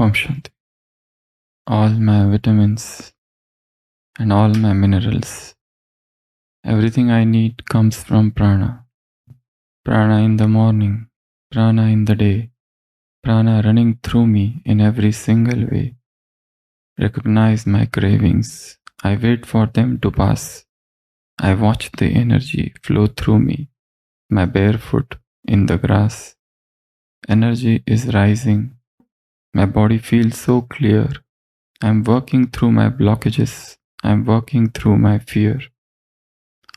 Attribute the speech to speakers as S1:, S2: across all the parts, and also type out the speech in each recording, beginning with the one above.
S1: Om Shanti. All my vitamins and all my minerals, everything I need comes from prana. Prana in the morning, prana in the day, prana running through me in every single way. Recognize my cravings. I wait for them to pass. I watch the energy flow through me, my barefoot in the grass. Energy is rising. My body feels so clear. I'm working through my blockages. I'm working through my fear.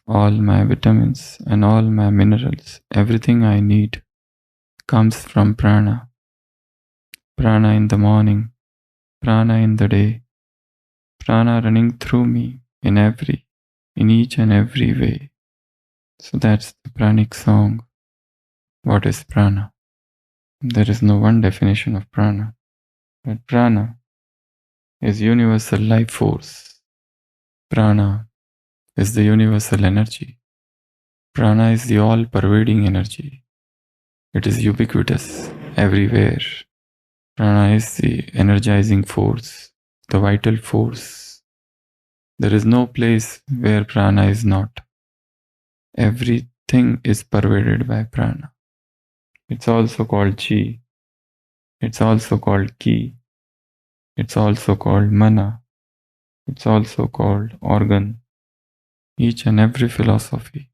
S1: All my vitamins and all my minerals, everything I need, comes from prana. Prana in the morning, prana in the day, prana running through me in each and every way. So that's the pranic song. What is prana? There is no one definition of prana, but prana is universal life force. Prana is the universal energy. Prana is the all-pervading energy. It is ubiquitous everywhere. Prana is the energizing force, the vital force. There is no place where prana is not. Everything is pervaded by prana. It's also called chi. It's also called ki. It's also called mana. It's also called organ. Each and every philosophy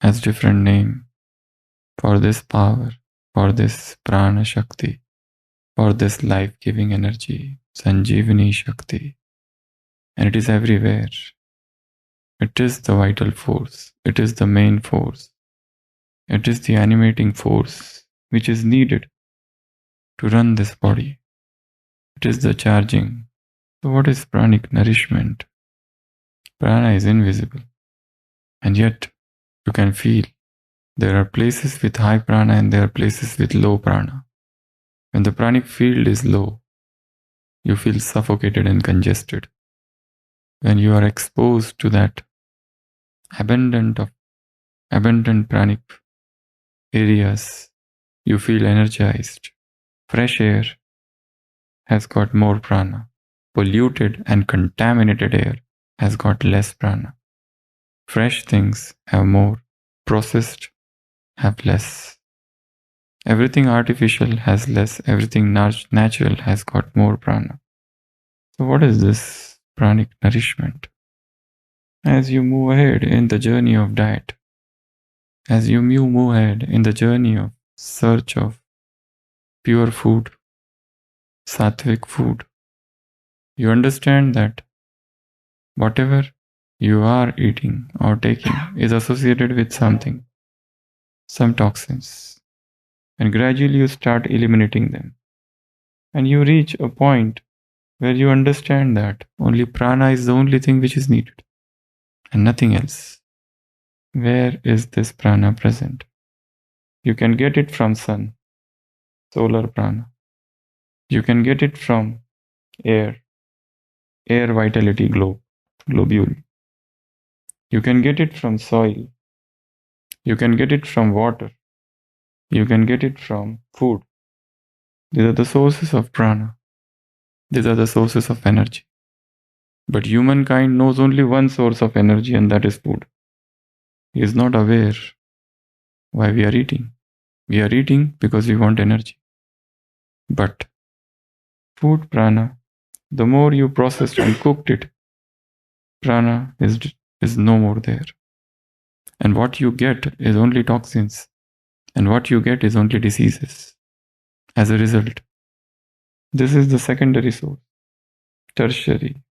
S1: has different name for this power, for this prana shakti, for this life-giving energy, Sanjeevani Shakti. And it is everywhere. It is the vital force. It is the main force. It is the animating force which is needed to run this body. It is the charging. So what is pranic nourishment? Prana is invisible. And yet you can feel there are places with high prana and there are places with low prana. When the pranic field is low, you feel suffocated and congested. When you are exposed to that abundant pranic areas, you feel energized. Fresh air has got more prana. Polluted and contaminated air has got less prana. Fresh things have more. Processed have less. Everything artificial has less. Everything natural has got more prana. So what is this pranic nourishment? As you move ahead in the journey of diet, as you move ahead in the journey of search of pure food, sattvic food, you understand that whatever you are eating or taking is associated with something, some toxins, and gradually you start eliminating them. And you reach a point where you understand that only prana is the only thing which is needed and nothing else. Where is this prana present? You can get it from sun, solar prana. You can get it from air vitality globule. You can get it from soil. You can get it from water. You can get it from food. These are the sources of prana. These are the sources of energy. But humankind knows only one source of energy, and that is food. He is not aware why we are eating. We are eating because we want energy. But food prana, the more you processed and cooked it, prana is no more there. And what you get is only toxins. And what you get is only diseases. As a result, this is the secondary source. Tertiary.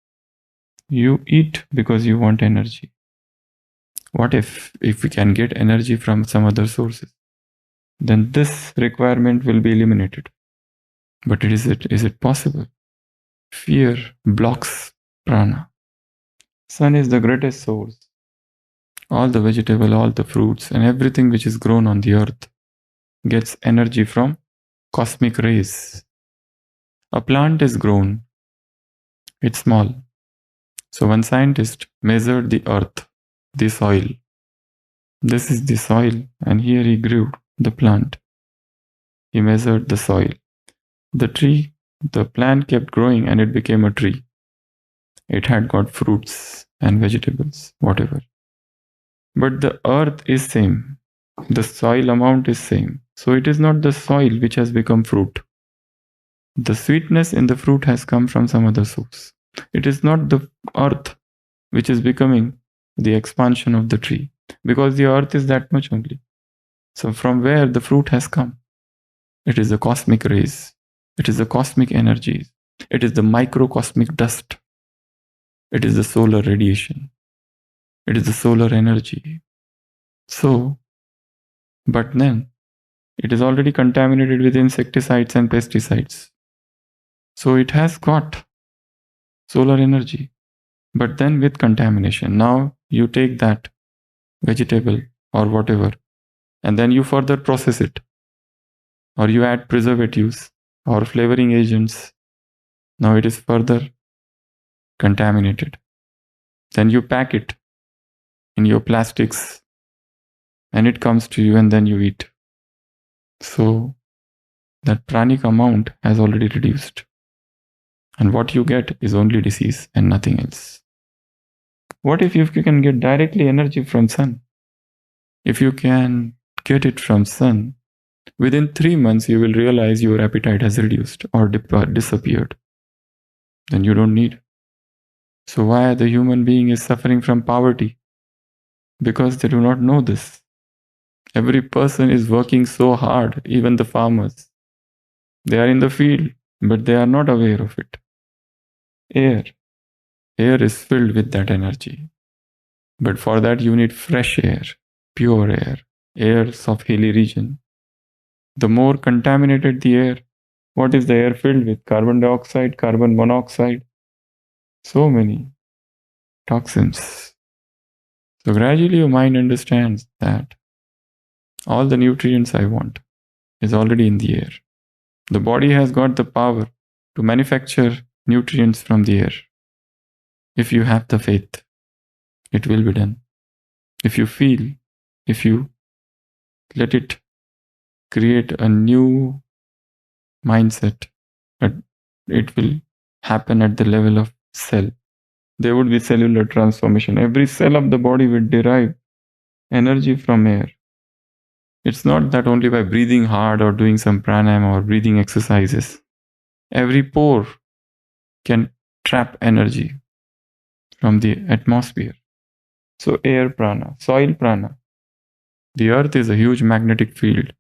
S1: You eat because you want energy. What if we can get energy from some other sources? Then this requirement will be eliminated. But is it possible? Fear blocks prana. Sun is the greatest source. All the vegetable, all the fruits, and everything which is grown on the earth gets energy from cosmic rays. A plant is grown. It's small. So one scientist measured the earth, the soil. This is the soil, and here he grew the plant. He measured the soil. The tree The plant kept growing and it became a tree. It had got fruits and vegetables, whatever. But the earth is same. The soil amount is same. So it is not the soil which has become fruit. The sweetness in the fruit has come from some other source. It is not the earth which is becoming the expansion of the tree, because the earth is that much only. So from where the fruit has come? It is the cosmic rays. It is the cosmic energies. It is the microcosmic dust. It is the solar radiation. It is the solar energy. So, but then it is already contaminated with insecticides and pesticides. So it has got solar energy, but then with contamination. Now you take that vegetable or whatever, and then you further process it, or you add preservatives or flavoring agents. Now it is further contaminated. Then you pack it in your plastics and it comes to you and then you eat. So that pranic amount has already reduced. And what you get is only disease and nothing else. What if you can get directly energy from sun? If you can get it from sun, within 3 months you will realize your appetite has reduced or disappeared. Then you don't need. So why the human being is suffering from poverty? Because they do not know this. Every person is working so hard, even the farmers. They are in the field, but they are not aware of it. Air is filled with that energy. But for that you need fresh air, pure air, airs of hilly region. The more contaminated the air, what is the air filled with? Carbon dioxide, carbon monoxide, so many toxins. So gradually your mind understands that all the nutrients I want is already in the air. The body has got the power to manufacture nutrients from the air. If you have the faith, it will be done. If you feel, if you let it create a new mindset, it will happen at the level of cell. There would be cellular transformation. Every cell of the body will derive energy from air. It's not that only by breathing hard or doing some pranayama or breathing exercises. Every pore can trap energy from the atmosphere. So air prana, soil prana. The earth is a huge magnetic field.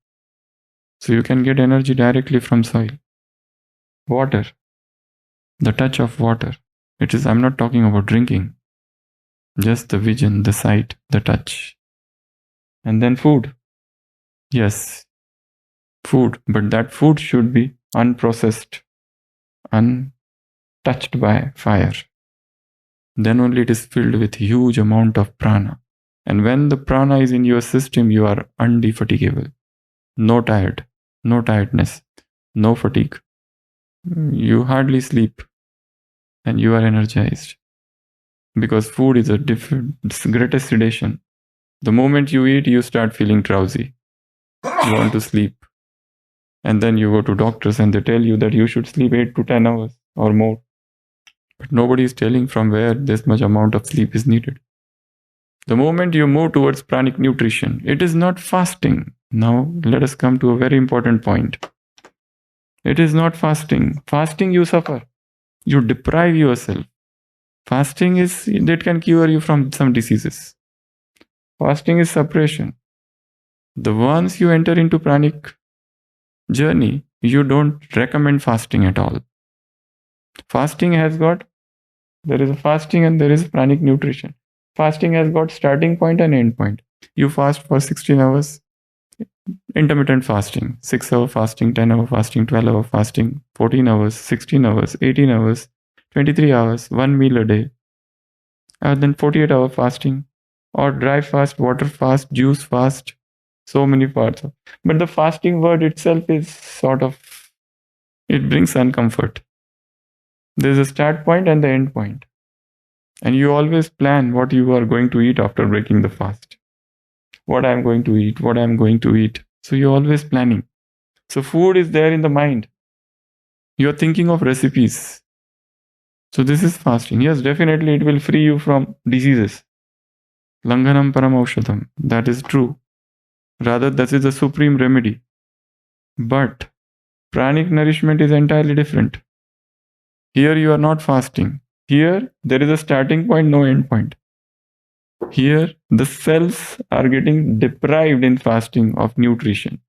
S1: So you can get energy directly from soil. Water, the touch of water. I'm not talking about drinking. Just the vision, the sight, the touch. And then food. Yes, food. But that food should be unprocessed, untouched by fire. Then only it is filled with huge amount of prana. And when the prana is in your system, you are undefatigable. No tiredness, no fatigue. You hardly sleep and you are energized. Because food is it's greatest sedation. The moment you eat, you start feeling drowsy. You want to sleep. And then you go to doctors and they tell you that you should sleep 8 to 10 hours or more. But nobody is telling from where this much amount of sleep is needed. The moment you move towards pranic nutrition, it is not fasting. Now let us come to a very important point. It is not fasting. Fasting you suffer. You deprive yourself. Fasting that can cure you from some diseases. Fasting is suppression. The once you enter into pranic journey, you don't recommend fasting at all. Fasting there is a fasting and there is pranic nutrition. Fasting has got starting point and end point. You fast for 16 hours, intermittent fasting, 6-hour fasting, 10-hour fasting, 12-hour fasting, 14 hours, 16 hours, 18 hours, 23 hours, 1 meal a day. And then 48-hour fasting, or dry fast, water fast, juice fast, so many parts. But the fasting word itself is it brings uncomfort. There's a start point and the end point. And you always plan what you are going to eat after breaking the fast. What I'm going to eat. So you're always planning. So food is there in the mind. You are thinking of recipes. So this is fasting. Yes, definitely it will free you from diseases. Langhanam paramaushadam. That is true. Rather, that is the supreme remedy. But pranic nourishment is entirely different. Here you are not fasting. Here there is a starting point, no end point. Here the cells are getting deprived in fasting of nutrition.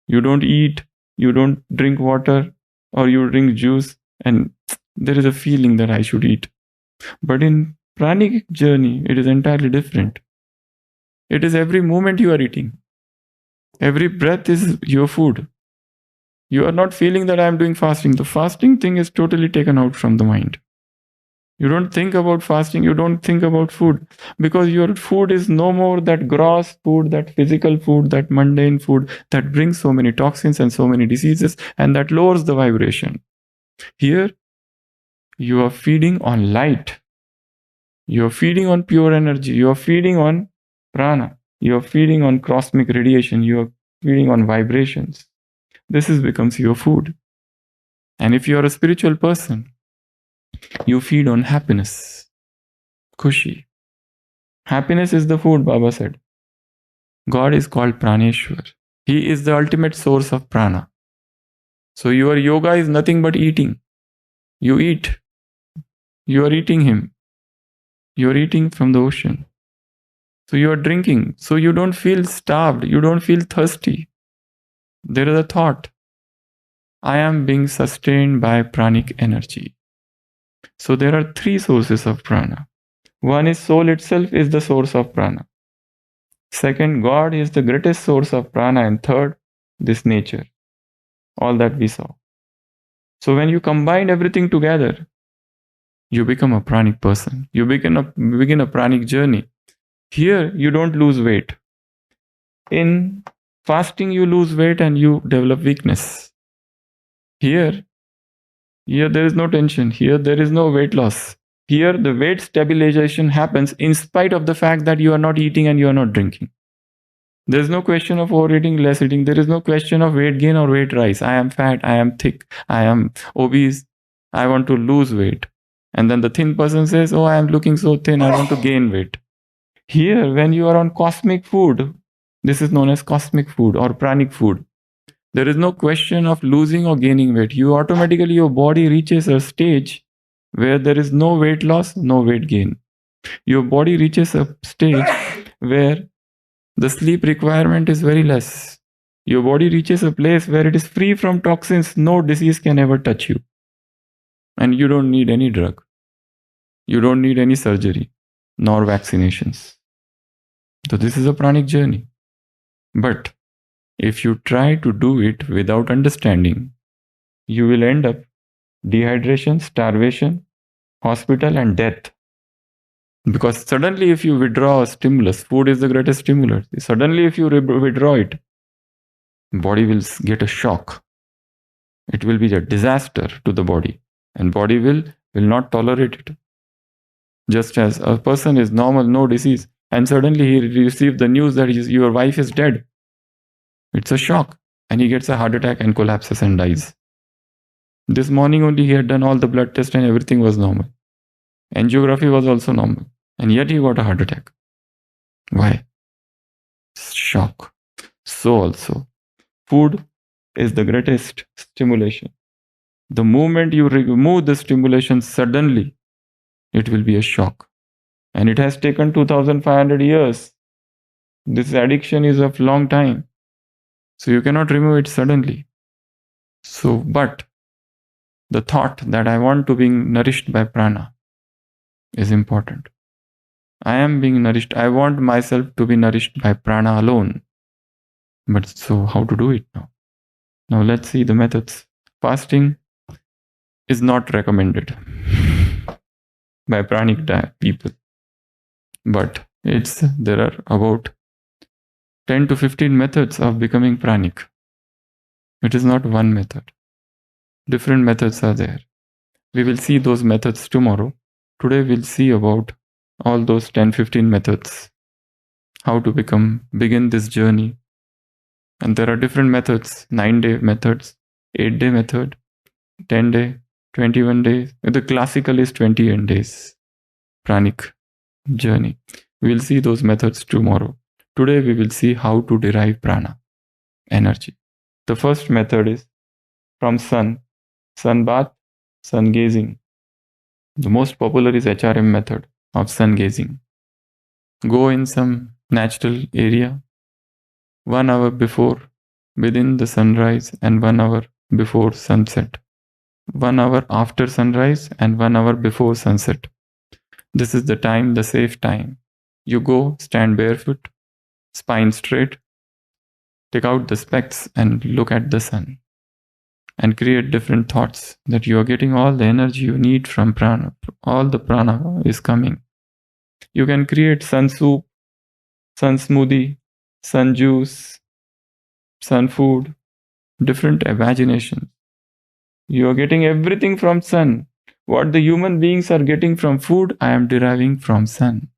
S1: You don't eat, you don't drink water, or you drink juice, and there is a feeling that I should eat. But in pranic journey, it is entirely different. It is every moment you are eating. Every breath is your food. You are not feeling that I am doing fasting. The fasting thing is totally taken out from the mind. You don't think about fasting, you don't think about food, because your food is no more that gross food, that physical food, that mundane food that brings so many toxins and so many diseases and that lowers the vibration. Here, you are feeding on light. You are feeding on pure energy. You are feeding on prana. You are feeding on cosmic radiation. You are feeding on vibrations. This becomes your food. And if you are a spiritual person, you feed on happiness, khushi. Happiness is the food, Baba said. God is called Praneshwar. He is the ultimate source of prana. So your yoga is nothing but eating. You eat. You are eating him. You are eating from the ocean. So you are drinking. So you don't feel starved. You don't feel thirsty. There is a thought. I am being sustained by pranic energy. So there are three sources of prana. One is soul itself is the source of prana. Second, God is the greatest source of prana. And third, this nature. All that we saw. So when you combine everything together, you become a pranic person. You begin a pranic journey. Here, you don't lose weight. In fasting, you lose weight and you develop weakness. Here there is no tension. Here, there is no weight loss. Here, the weight stabilization happens in spite of the fact that you are not eating and you are not drinking. There is no question of overeating, less eating. There is no question of weight gain or weight rise. I am fat, I am thick, I am obese, I want to lose weight. And then the thin person says, oh, I am looking so thin, I want to gain weight. Here, when you are on cosmic food, this is known as cosmic food or pranic food. There is no question of losing or gaining weight. You automatically, your body reaches a stage where there is no weight loss, no weight gain. Your body reaches a stage where the sleep requirement is very less. Your body reaches a place where it is free from toxins. No disease can ever touch you. And you don't need any drug. You don't need any surgery, nor vaccinations. So this is a pranic journey. But if you try to do it without understanding, you will end up dehydration, starvation, hospital, and death. Because suddenly if you withdraw a stimulus, food is the greatest stimulus. Suddenly if you withdraw it, body will get a shock. It will be a disaster to the body. And body will not tolerate it. Just as a person is normal, no disease, and suddenly he receives the news that your wife is dead. It's a shock. And he gets a heart attack and collapses and dies. This morning only he had done all the blood tests and everything was normal. Angiography was also normal. And yet he got a heart attack. Why? Shock. So also, food is the greatest stimulation. The moment you remove the stimulation, suddenly it will be a shock. And it has taken 2,500 years. This addiction is of long time. So you cannot remove it suddenly. So, but the thought that I want to be nourished by prana is important. I am being nourished. I want myself to be nourished by prana alone. But so how to do it now? Now let's see the methods. Fasting is not recommended by pranic people. But there are about 10 to 15 methods of becoming pranic. It is not one method. Different methods are there. We will see those methods tomorrow. Today we'll see about all those 10-15 methods. How to begin this journey. And there are different methods, 9-day methods, 8-day method, 10 day, 21 days. The classical is 21 days. Pranic journey. We will see those methods tomorrow. Today we will see how to derive prana, energy. The first method is from sun bath, sun gazing. The most popular is HRM method of sun gazing. Go in some natural area 1 hour before, within the sunrise, and 1 hour before sunset. 1 hour after sunrise and 1 hour before sunset. This is the time, the safe time. You go, stand barefoot, spine straight, take out the specs and look at the sun. And create different thoughts that you are getting all the energy you need from prana. All the prana is coming. You can create sun soup, sun smoothie, sun juice, sun food, different imaginations. You are getting everything from sun. What the human beings are getting from food, I am deriving from sun.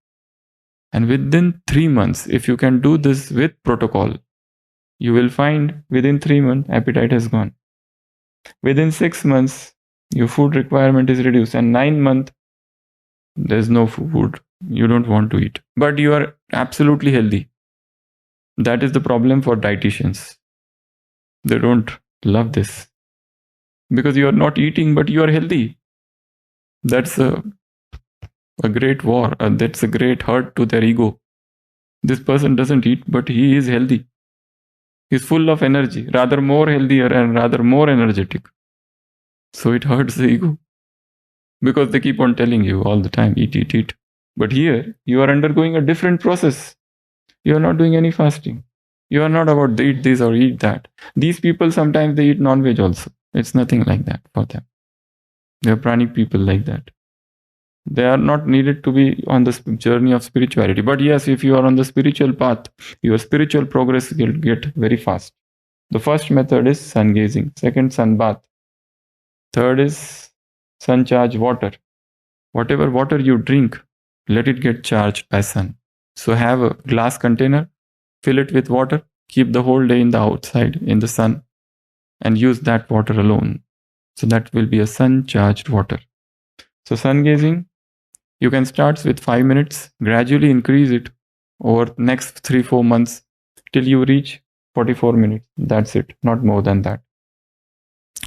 S1: And within 3 months, if you can do this with protocol, you will find within 3 months, appetite has gone. Within 6 months, your food requirement is reduced, and 9 months, there's no food. You don't want to eat, but you are absolutely healthy. That is the problem for dietitians. They don't love this because you are not eating, but you are healthy. That's a great war. That's a great hurt to their ego. This person doesn't eat, but he is healthy. He's full of energy, rather more healthier and rather more energetic. So it hurts the ego because they keep on telling you all the time, eat, eat, eat. But here, you are undergoing a different process. You are not doing any fasting. You are not about to eat this or eat that. These people, sometimes they eat non-veg also. It's nothing like that for them. They are pranic people like that. They are not needed to be on the journey of spirituality. But yes, if you are on the spiritual path, your spiritual progress will get very fast. The first method is sun gazing. Second, sun bath. Third is sun charge water. Whatever water you drink, let it get charged by sun. So have a glass container, fill it with water, keep the whole day in the outside in the sun, and use that water alone. So that will be a sun charged water. So sun gazing, you can start with 5 minutes, gradually increase it over next 3-4 months till you reach 44 minutes. That's it, not more than that.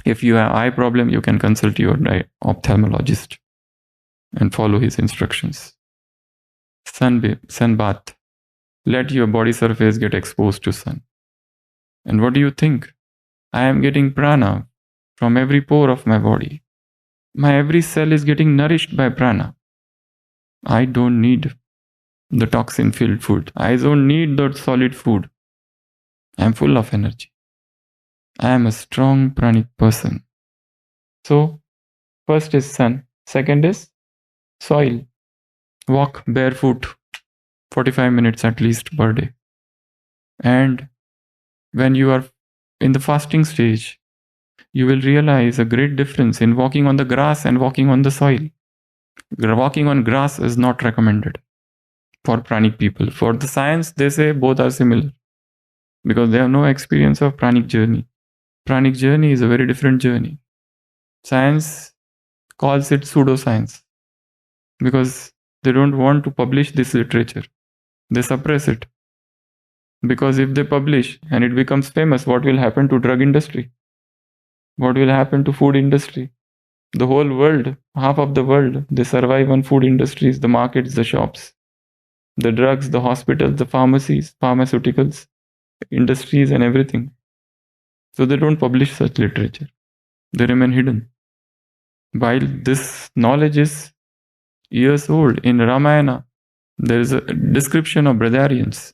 S1: If you have eye problem, you can consult your ophthalmologist and follow his instructions. Sun bath. Let your body surface get exposed to sun. And what do you think? I am getting prana from every pore of my body. My every cell is getting nourished by prana. I don't need the toxin-filled food. I don't need the solid food. I am full of energy. I am a strong pranic person. So, first is sun. Second is soil. Walk barefoot 45 minutes at least per day. And when you are in the fasting stage, you will realize a great difference in walking on the grass and walking on the soil. Walking on grass is not recommended for pranic people. For the science, they say both are similar because they have no experience of pranic journey. Pranic journey is a very different journey. Science calls it pseudoscience because they don't want to publish this literature. They suppress it. Because if they publish and it becomes famous, what will happen to drug industry? What will happen to food industry? The whole world, half of the world, they survive on food industries, the markets, the shops, the drugs, the hospitals, the pharmacies, pharmaceuticals, industries and everything. So they don't publish such literature. They remain hidden. While this knowledge is years old, in Ramayana, there is a description of Brahmarians.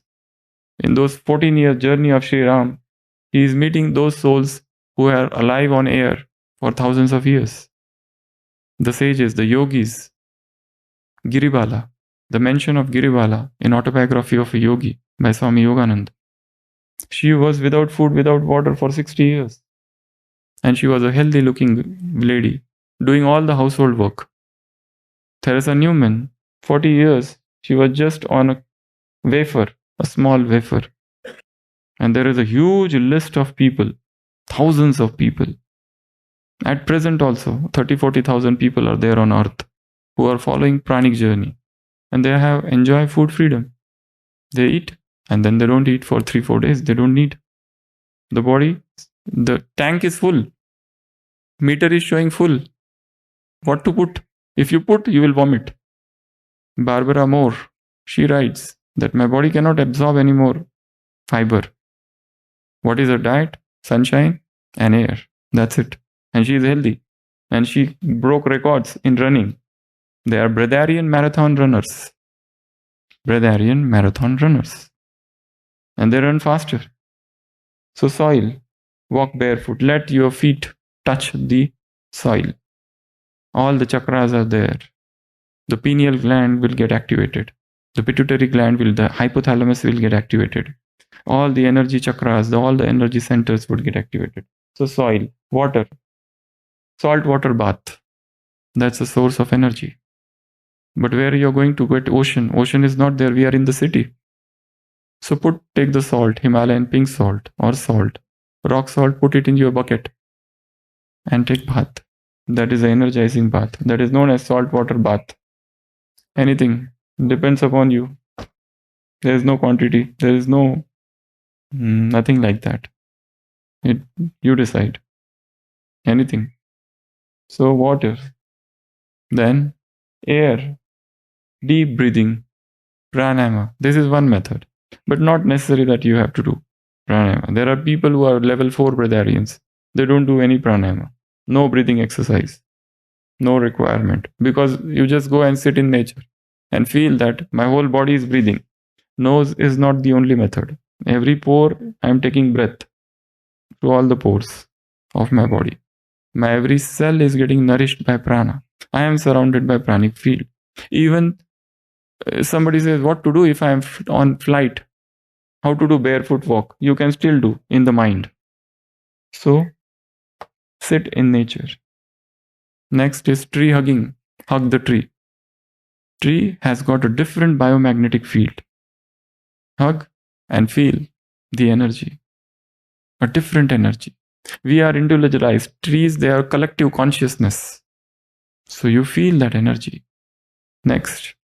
S1: In those 14-year journey of Sri Ram, he is meeting those souls who are alive on air for thousands of years. The sages, the yogis, Giribala, the mention of Giribala in Autobiography of a Yogi by Swami Yoganand. She was without food, without water for 60 years. And she was a healthy looking lady, doing all the household work. Theresa Newman, 40 years, she was just on a wafer, a small wafer. And there is a huge list of people, thousands of people At present also, 30,000-40,000 people are there on earth who are following pranic journey, and they have enjoy food freedom. They eat and then they don't eat for 3-4 days. They don't need. The body, the tank is full. Meter is showing full. What to put? If you put, you will vomit. Barbara Moore, she writes that my body cannot absorb any more fiber. What is her diet? Sunshine and air. That's it. And she is healthy. And she broke records in running. They are breatharian marathon runners. Breatharian marathon runners. And they run faster. So soil, walk barefoot. Let your feet touch the soil. All the chakras are there. The pineal gland will get activated. The pituitary gland will, the hypothalamus will get activated. All the energy chakras, all the energy centers would get activated. So soil, water, salt water bath. That's a source of energy. But where you're going to get ocean? Ocean is not there. We are in the city. So take the salt, Himalayan pink salt or salt, rock salt, put it in your bucket and take bath. That is an energizing bath. That is known as salt water bath. Anything depends upon you. There is no quantity. There is nothing like that. You decide. Anything. So water. Then air. Deep breathing. Pranayama. This is one method. But not necessary that you have to do pranayama. There are people who are level 4 breatharians. They don't do any pranayama. No breathing exercise. No requirement. Because you just go and sit in nature and feel that my whole body is breathing. Nose is not the only method. Every pore, I am taking breath through all the pores of my body. My every cell is getting nourished by prana. I am surrounded by pranic field. Even somebody says, what to do if I am on flight? How to do barefoot walk? You can still do in the mind. So, sit in nature. Next is tree hugging. Hug the tree. Tree has got a different biomagnetic field. Hug and feel the energy. A different energy. We are individualized. Trees, they are collective consciousness. So you feel that energy. Next,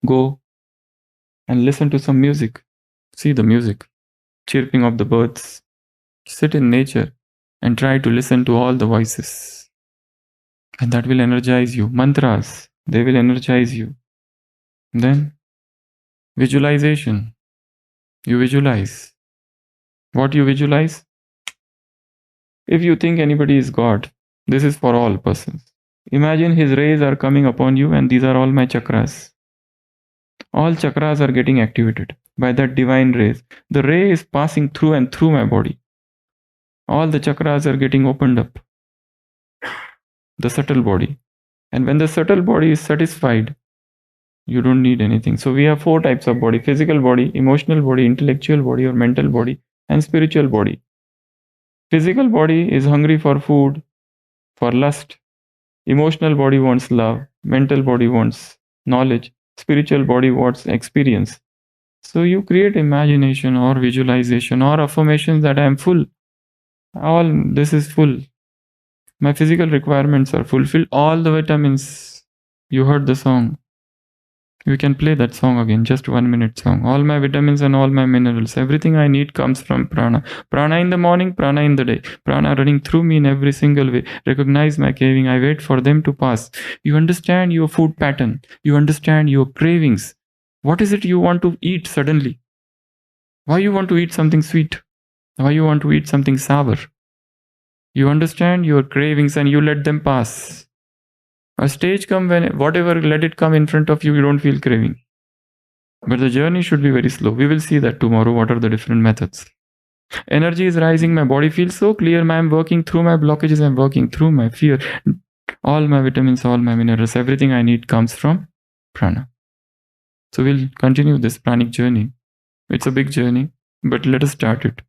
S1: go and listen to some music. See the music. Chirping of the birds. Sit in nature and try to listen to all the voices. And that will energize you. Mantras, they will energize you. Then, visualization. You visualize. What you visualize? If you think anybody is God, this is for all persons. Imagine his rays are coming upon you, and these are all my chakras. All chakras are getting activated by that divine rays. The ray is passing through and through my body. All the chakras are getting opened up. The subtle body. And when the subtle body is satisfied, you don't need anything. So we have 4 types of body: physical body, emotional body, intellectual body or mental body, and spiritual body. Physical body is hungry for food, for lust. Emotional body wants love. Mental body wants knowledge. Spiritual body wants experience. So you create imagination or visualization or affirmations that I am full. All this is full. My physical requirements are fulfilled. All the vitamins. You heard the song. We can play that song again, just 1 minute song. All my vitamins and all my minerals, everything I need comes from prana. Prana in the morning, prana in the day. Prana running through me in every single way. Recognize my craving. I wait for them to pass. You understand your food pattern. You understand your cravings. What is it you want to eat suddenly? Why you want to eat something sweet? Why you want to eat something sour? You understand your cravings and you let them pass. A stage come when whatever, let it come in front of you, you don't feel craving. But the journey should be very slow. We will see that tomorrow, what are the different methods. Energy is rising, my body feels so clear, I am working through my blockages, I am working through my fear. All my vitamins, all my minerals, everything I need comes from prana. So we'll continue this pranic journey. It's a big journey, but let us start it.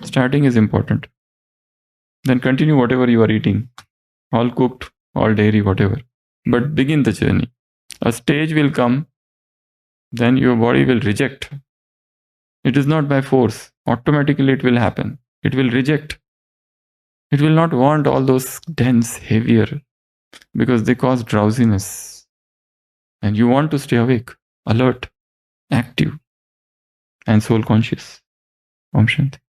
S1: Starting is important. Then continue whatever you are eating. All cooked, all dairy, whatever. But begin the journey. A stage will come, then your body will reject. It is not by force. Automatically it will happen. It will reject. It will not want all those dense, heavier, because they cause drowsiness. And you want to stay awake, alert, active, and soul conscious. Om Shanti.